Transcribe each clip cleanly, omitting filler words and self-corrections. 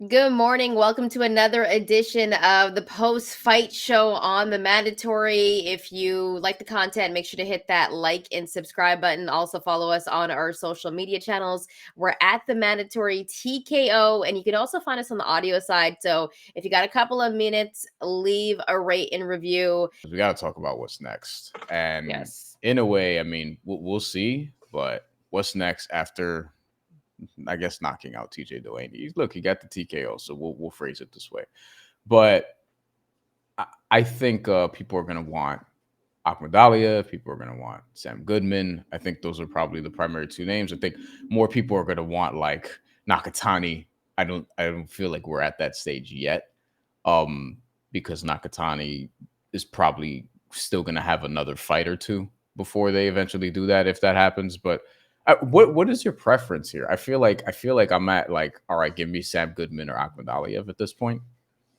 Good morning. Welcome to another edition of the post-fight show on the Mandatory. If you like the content, make sure to hit that like and subscribe button. Also follow us on our social media channels. We're at the Mandatory TKO, and you can also find us on the audio side. So if you got a couple of minutes, leave a rate and review. We got to talk about what's next. And Yes. in a way, I mean, we'll see, but what's next after, I guess, knocking out TJ Doheny? Look, he got the TKO, so we'll phrase it this way. But I think people are going to want Ahmadalia. People are going to want Sam Goodman. I think those are probably the primary two names. I think more people are going to want like Nakatani. I don't feel like we're at that stage yet, because Nakatani is probably still going to have another fight or two before they eventually do that, if that happens. But what is your preference here? I feel like I'm at like, all right, give me Sam Goodman or Ahmed Aliyev at this point.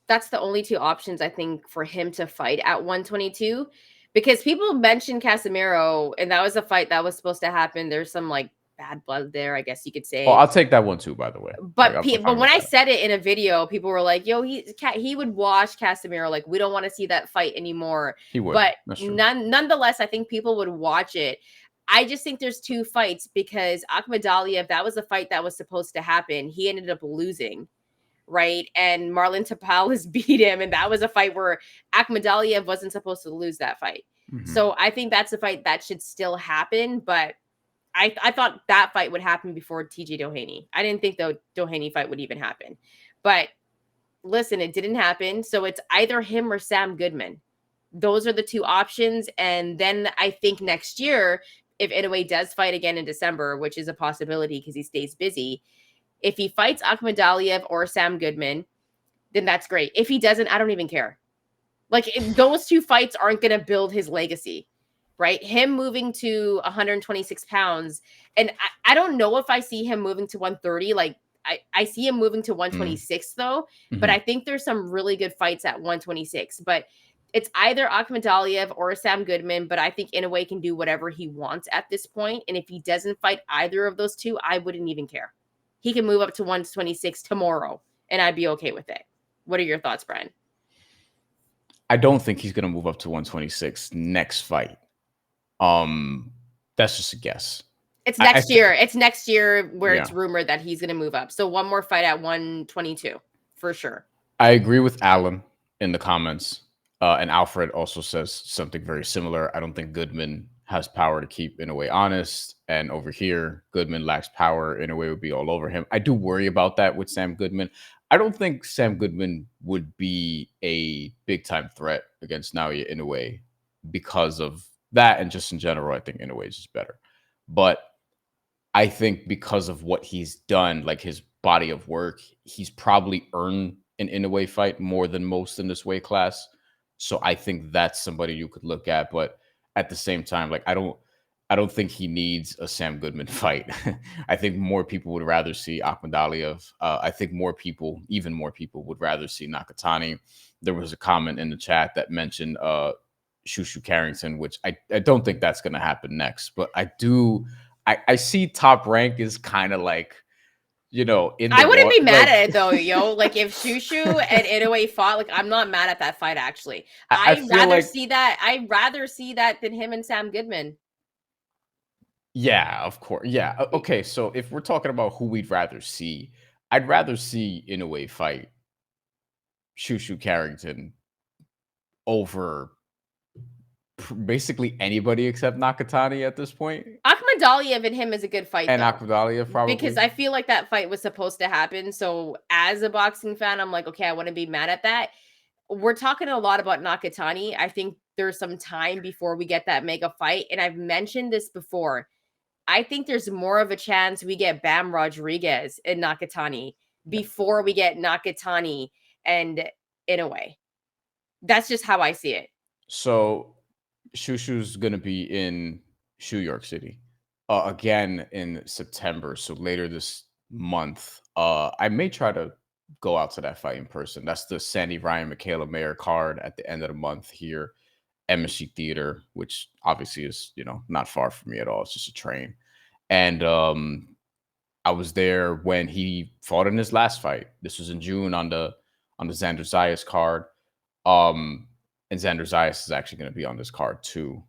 That's the only two options I think for him to fight at 122, because people mentioned Casemiro, and that was a fight that was supposed to happen. There's some like bad blood there, I guess you could Oh, say. I'll take that one too, by the way. But Like, I'm but fine when with I that. said it in a video, people were like, "Yo, he would wash Casemiro. Like, we don't want to see that fight anymore." He would. But That's true. nonetheless, I think people would watch it. I just think there's two fights because Ahmed Aliyev, that was a fight that was supposed to happen. He ended up losing, right? And Marlon Tapales beat him, and that was a fight where Ahmed Aliyev wasn't supposed to lose that fight. Mm-hmm. So I think that's a fight that should still happen, but I thought that fight would happen before TJ Doheny. I didn't think the Doheny fight would even happen. But listen, it didn't happen. So it's either him or Sam Goodman. Those are the two options. And then I think next year, if Inoue does fight again in December, which is a possibility because he stays busy, if he fights Ahmed Aliyev or Sam Goodman, then that's great. If he doesn't, I don't even care. Like, those two fights aren't going to build his legacy, right? Him moving to 126 pounds. And I don't know if I see him moving to 130. Like, I see him moving to 126 though, but I think there's some really good fights at 126. But it's either Ahmed Aliyev or Sam Goodman, but I think Inoue can do whatever he wants at this point. And if he doesn't fight either of those two, I wouldn't even care. He can move up to 126 tomorrow, and I'd be okay with it. What are your thoughts, Brian? I don't think he's going to move up to 126 next fight. That's just a guess. It's next year. It's next year where it's rumored that he's going to move up. So one more fight at 122 for sure. I agree with Alan in the comments. And Alfred also says something very similar. I don't think Goodman has power to keep Inoue honest. And over here, Goodman lacks power. Inoue would be all over him. I do worry about that with Sam Goodman. I don't think Sam Goodman would be a big-time threat against Naoya Inoue because of that. And just in general, I think Inoue is just better. But I think because of what he's done, like his body of work, he's probably earned an Inoue fight more than most in this weight class. So I think that's somebody you could look at. But at the same time, like I don't think he needs a Sam Goodman fight. I think more people would rather see Ahmed Aliyev. I think even more people would rather see Nakatani. There was a comment in the chat that mentioned Shushu Carrington, which I don't think that's going to happen next. But I see Top Rank is kind of like, I wouldn't be mad at it though, yo. Like if Shushu and Inoue fought, like I'm not mad at that fight actually. I'd rather see that than him and Sam Goodman. Yeah, of course. Yeah. Okay. So if we're talking about who we'd rather see, I'd rather see Inoue fight Shushu Carrington over basically anybody except Nakatani at this point. Ahmed Aliyev and him is a good fight, and Ahmed Aliyev probably, because I feel like that fight was supposed to happen. So as a boxing fan, I'm like, okay, I want to be mad at that. We're talking a lot about Nakatani. I think there's some time before we get that mega fight, and I've mentioned this before. I think there's more of a chance we get Bam Rodriguez and Nakatani before we get Nakatani and Inoue. That's just how I see it. So Shushu's going to be in New York City again in September. So later this month, I may try to go out to that fight in person. That's the Sandy Ryan, Michaela Mayer card at the end of the month here, MSG Theater, which obviously is, not far from me at all. It's just a train. And I was there when he fought in his last fight. This was in June on the Xander Zayas card. Um, and Xander Zayas is actually going to be on this card too.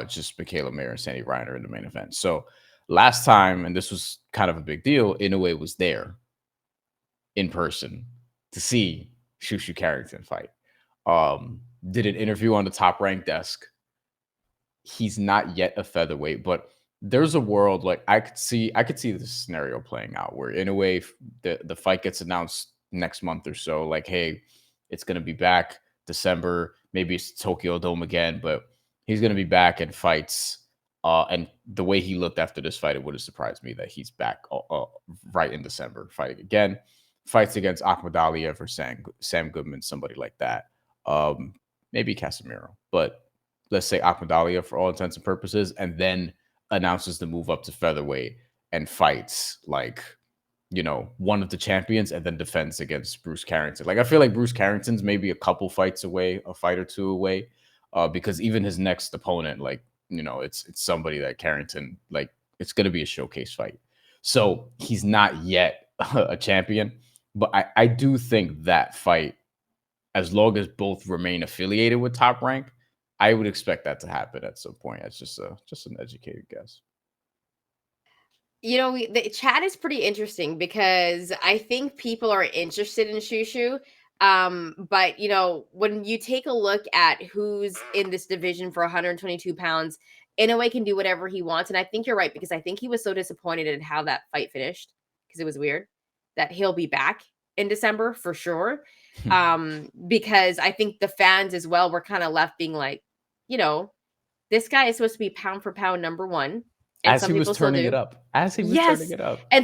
Just Michaela Mayer and Sandy Reiner in the main event. So last time, and this was kind of a big deal, Inoue was there in person to see Shushu Carrington fight. Did an interview on the Top Rank desk. He's not yet a featherweight, but there's a world like I could see this scenario playing out where in a way the fight gets announced next month or so, like, hey, it's gonna be back December, maybe it's Tokyo Dome again, but he's gonna be back and fights. And the way he looked after this fight, it would have surprised me that he's back right in December fighting again. Fights against Ahmed Aliyev or Sam Goodman, somebody like that. Maybe Casemiro, but let's say Ahmed Aliyev for all intents and purposes, and then announces the move up to featherweight and fights like, one of the champions and then defends against Bruce Carrington. Like, I feel like Bruce Carrington's maybe a couple fights away, a fight or two away, because even his next opponent, like, it's somebody that Carrington, like, it's going to be a showcase fight. So he's not yet a champion, but I do think that fight, as long as both remain affiliated with Top Rank, I would expect that to happen at some point. That's just an educated guess. The chat is pretty interesting because I think people are interested in Shushu. But when you take a look at who's in this division for 122 pounds, Inoue can do whatever he wants. And I think you're right, because I think he was so disappointed in how that fight finished, because it was weird, that he'll be back in December for sure. Because I think the fans as well were kind of left being like, this guy is supposed to be pound for pound number one. And as he was turning it up. And so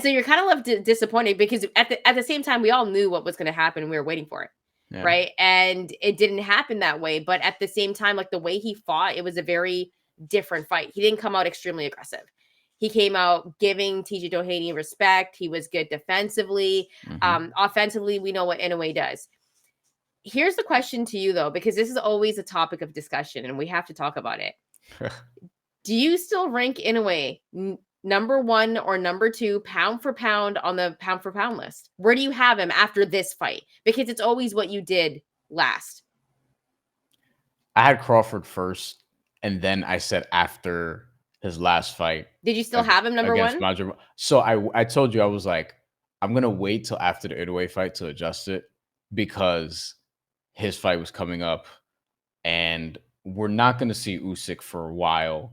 you're kind of left disappointed, because at the same time, we all knew what was going to happen. We were waiting for it. Yeah. Right. And it didn't happen that way. But at the same time, like, the way he fought, it was a very different fight. He didn't come out extremely aggressive. He came out giving TJ Doheny respect. He was good defensively. Offensively, we know what Inoue does. Here's the question to you, though, because this is always a topic of discussion and we have to talk about it. Do you still rank Inoue number one or number two, pound for pound, on the pound for pound list? Where do you have him after this fight? Because it's always what you did last. I had Crawford first, and then I said after his last fight. Did you still have him number one? So I told you, I was like, I'm going to wait till after the Inoue fight to adjust it, because his fight was coming up and we're not going to see Usyk for a while.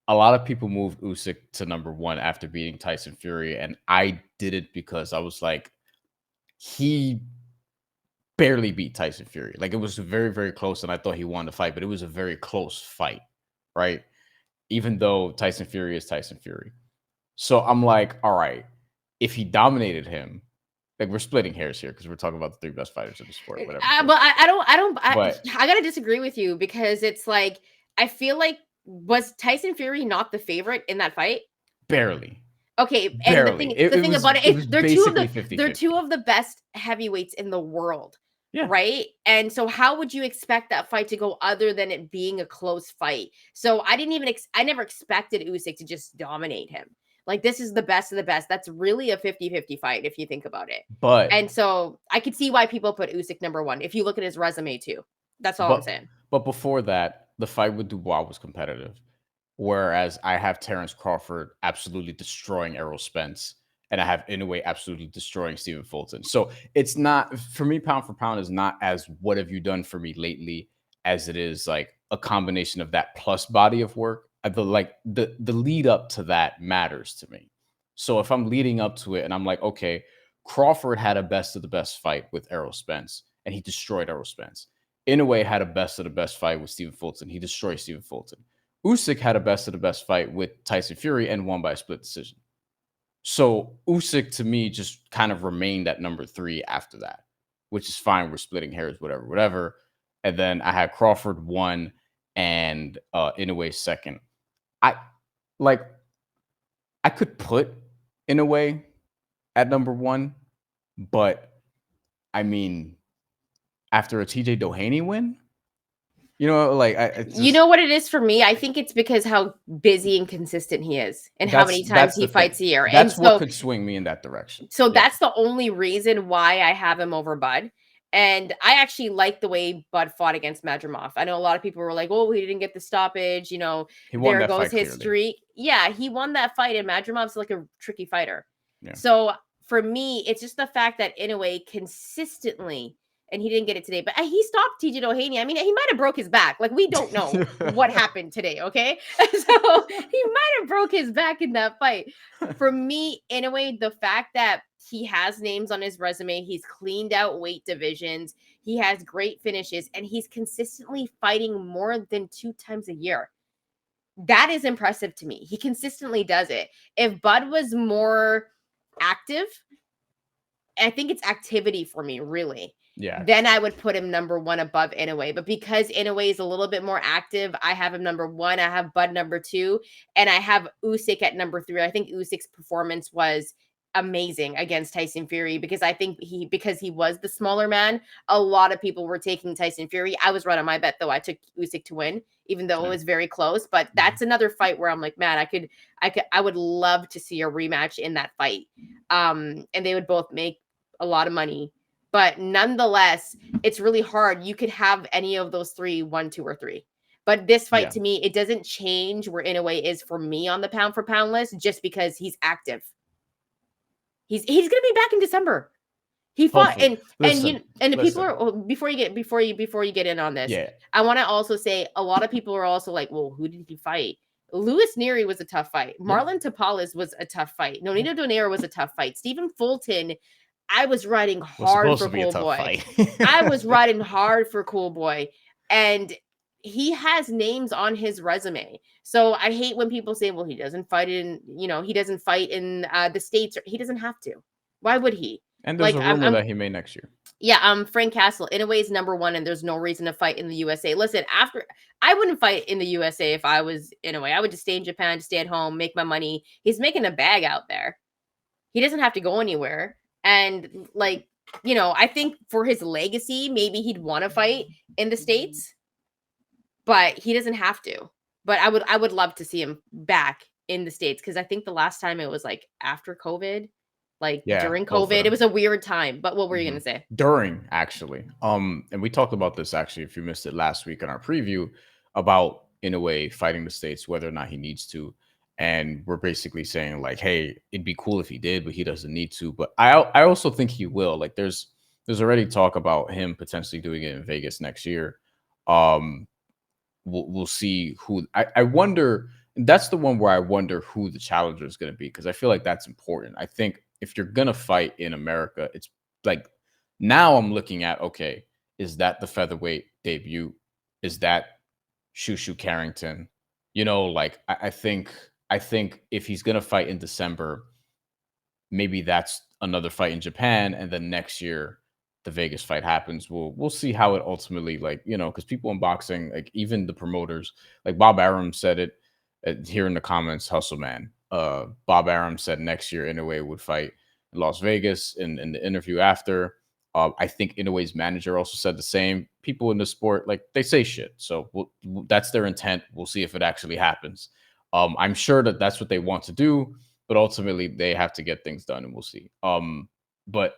A lot of people moved Usyk to number one after beating Tyson Fury, and I did it because I was like, he barely beat Tyson Fury. Like, it was very, very close, and I thought he won the fight, but it was a very close fight, right? Even though Tyson Fury is Tyson Fury. So I'm like, all right, if he dominated him, like, we're splitting hairs here because we're talking about the three best fighters in the sport, whatever. But I gotta disagree with you, because it's like, I feel like, was Tyson Fury not the favorite in that fight? Barely. Okay, and the thing about it is they're two of the best heavyweights in the world. Yeah. Right. And so how would you expect that fight to go other than it being a close fight? So I never expected Usyk to just dominate him. Like, this is the best of the best. That's really a 50-50 fight if you think about it. And so I could see why people put Usyk number one if you look at his resume too. That's all I'm saying. But before that, the fight with Dubois was competitive. Whereas I have Terence Crawford absolutely destroying Errol Spence, and I have Inoue absolutely destroying Stephen Fulton. So it's not, for me, pound for pound is not as what have you done for me lately as it is like a combination of that plus body of work. The lead up to that matters to me. So if I'm leading up to it and I'm like, okay, Crawford had a best of the best fight with Errol Spence, and he destroyed Errol Spence. Inoue had a best of the best fight with Stephen Fulton. He destroyed Stephen Fulton. Usyk had a best of the best fight with Tyson Fury and won by a split decision. So Usyk, to me, just kind of remained at number three after that, which is fine. We're splitting hairs, whatever. And then I had Crawford one and Inoue second. I could put Inoue at number one, but I mean, after a TJ Doheny win, You know, like You know what it is for me? I think it's because how busy and consistent he is and how many times that's he the thing. fights a year. And That's what could swing me in that direction. Yeah. that's the only reason why I have him over Bud. And I actually like the way Bud fought against Madrimov. I know a lot of people were like, "Oh, he didn't get the stoppage." He won There that goes fight his clearly. streak. Yeah, he won that fight, and Madrimov's like a tricky fighter. Yeah. So for me, it's just the fact that Inoue consistently, and he didn't get it today, but he stopped TJ Doheny. I mean, he might have broke his back. Like, we don't know what happened today, okay? So he might have broke his back in that fight. For me, Inoue, the fact that he has names on his resume, he's cleaned out weight divisions, he has great finishes, and he's consistently fighting more than 2 times a year. That is impressive to me. He consistently does it. If Bud was more active, I think it's activity for me, really. Yeah. Then I would put him number 1 above Inoue. But because Inoue is a little bit more active, I have him number 1. I have Bud number 2, and I have Usyk at number 3. I think Usyk's performance was amazing against Tyson Fury because I think because he was the smaller man, a lot of people were taking Tyson Fury. I was right on my bet though. I took Usyk to win, even though it was very close. But that's another fight where I'm like, man, I would love to see a rematch in that fight. And they would both make a lot of money. But nonetheless, it's really hard. You could have any of those 3, 1, 2, or 3. But this fight to me, it doesn't change where Inoue is for me on the pound for pound list just because he's active. He's going to be back in December. He fought and the people are before you get in on this. Yeah. I want to also say a lot of people are also like, well, who did he fight? Luis Nery was a tough fight. Marlon Tapales was a tough fight. Nonito Donaire was a tough fight. Stephen Fulton, I was riding hard for Cool Boy. I was riding hard for Cool Boy. And he has names on his resume. So I hate when people say, well, he doesn't fight in the States. He doesn't have to. Why would he? And there's a rumor that he may next year. Yeah, Frank Castle, Inoue is number 1, and there's no reason to fight in the USA. Listen, I wouldn't fight in the USA if I was Inoue. I would just stay in Japan, just stay at home, make my money. He's making a bag out there. He doesn't have to go anywhere. And I think for his legacy, maybe he'd want to fight in the States, but he doesn't have to. But I would love to see him back in the States because I think the last time it was like after COVID. During COVID, it was a weird time. But what were you going to say? During, actually. And we talked about this, actually, if you missed it last week in our preview, about, Inoue, fighting the States, whether or not he needs to. And we're basically saying, like, hey, it'd be cool if he did, but he doesn't need to. But I also think he will. Like, there's already talk about him potentially doing it in Vegas next year. We'll see who. I wonder. That's the one where I wonder who the challenger is going to be, because I feel like that's important. I think if you're going to fight in America, it's like now I'm looking at, okay, is that the featherweight debut? Is that Shushu Carrington? I think if he's going to fight in December, maybe that's another fight in Japan. And then next year, the Vegas fight happens. We'll see how it ultimately, because people in boxing, like even the promoters, like Bob Arum said it here in the comments, Hustle Man. Bob Arum said next year Inoue would fight in Las Vegas in the interview after. I think Inoue's manager also said the same. People in the sport, like, they say shit. So that's their intent. We'll see if it actually happens. I'm sure that that's what they want to do, but ultimately they have to get things done, and we'll see. But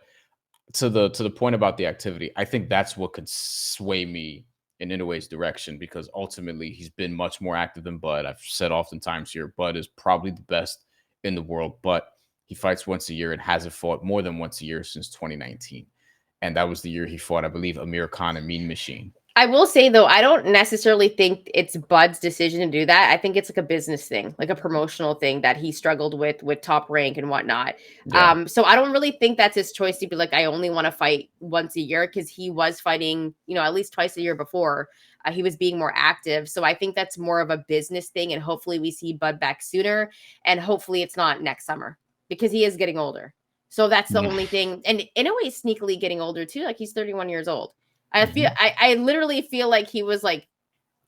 to the point about the activity, I think that's what could sway me in Inoue's direction, because ultimately he's been much more active than Bud. I've said oftentimes here, Bud is probably the best in the world, but he fights once a year and hasn't fought more than once a year since 2019. And that was the year he fought, I believe, Amir Khan and Mean Machine. I will say, though, I don't necessarily think it's Bud's decision to do that. I think it's like a business thing, like a promotional thing that he struggled with Top Rank and whatnot. Yeah. So I don't really think that's his choice to be like, I only want to fight once a year, because he was fighting, at least twice a year before. He was being more active. So I think that's more of a business thing, and hopefully we see Bud back sooner, and hopefully it's not next summer, because he is getting older. So that's the only thing. And in a way, sneakily getting older too. Like, he's 31 years old. I literally feel like he was like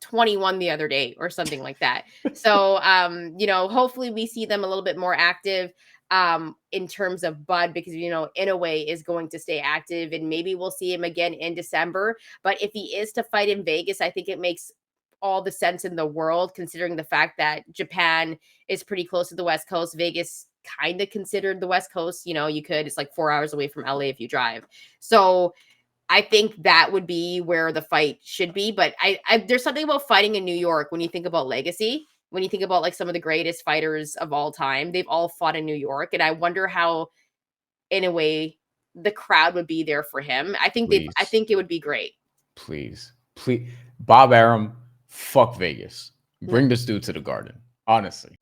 21 the other day or something like that. So, hopefully we see them a little bit more active. in terms of Bud, because Inoue is going to stay active and maybe we'll see him again in December. But if he is to fight in Vegas, I think it makes all the sense in the world, considering the fact that Japan is pretty close to the West Coast. Vegas kind of considered the West Coast. It's like 4 hours away from LA if you drive. So I think that would be where the fight should be. But I there's something about fighting in New York when you think about legacy. When you think about like some of the greatest fighters of all time, they've all fought in New York. And I wonder how, in a way, the crowd would be there for him. I think it would be great. Please. Bob Arum, fuck Vegas. No. Bring this dude to the Garden. Honestly.